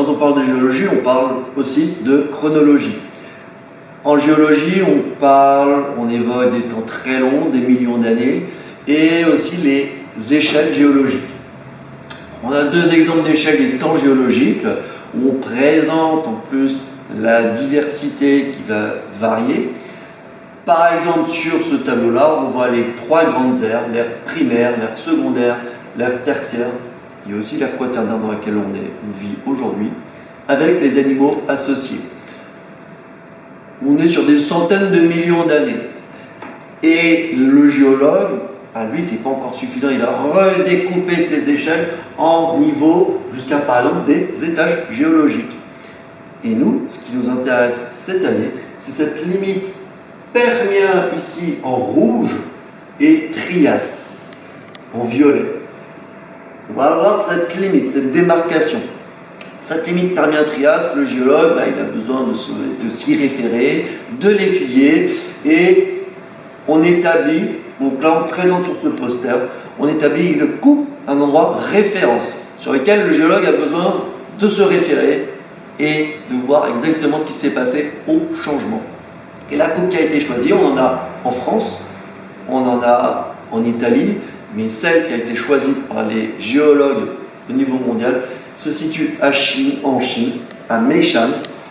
quand on parle de géologie, on parle aussi de chronologie. En géologie, on évoque des temps très longs, des millions d'années, et aussi les échelles géologiques. On a deux exemples d'échelles des temps géologiques, où on présente en plus la diversité qui va varier. Par exemple, sur ce tableau-là, on voit les trois grandes ères, l'ère primaire, l'ère secondaire, l'ère tertiaire. Il y a aussi l'ère quaternaire dans laquelle on vit aujourd'hui, avec les animaux associés. On est sur des centaines de millions d'années. Et le géologue, lui, c'est pas encore suffisant, il va redécouper ces échelles en niveaux jusqu'à, par exemple, des étages géologiques. Et nous, ce qui nous intéresse cette année, c'est cette limite Permien ici en rouge et Trias en violet. On va avoir cette limite, cette démarcation. Cette limite Permien-Trias, le géologue, il a besoin de s'y référer, de l'étudier, et on établit, donc là on présente sur ce poster, on établit une coupe, un endroit référence, sur lequel le géologue a besoin de se référer et de voir exactement ce qui s'est passé au changement. Et la coupe qui a été choisie, on en a en France, on en a en Italie, mais celle qui a été choisie par les géologues au niveau mondial se situe en Chine, à Meishan,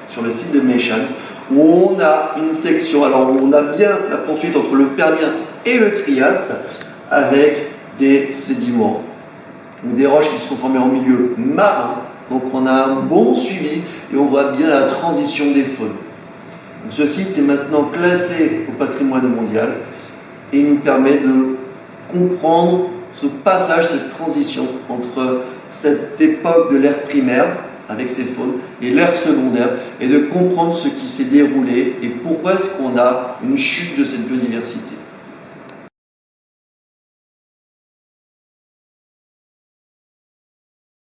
sur le site de Meishan, où on a une section, alors on a bien la poursuite entre le Permien et le Trias, avec des sédiments, des roches qui se sont formées en milieu marin, donc on a un bon suivi et on voit bien la transition des faunes. Donc ce site est maintenant classé au patrimoine mondial et il nous permet de comprendre ce passage, cette transition entre cette époque de l'ère primaire avec ses faunes et l'ère secondaire, et de comprendre ce qui s'est déroulé et pourquoi est-ce qu'on a une chute de cette biodiversité.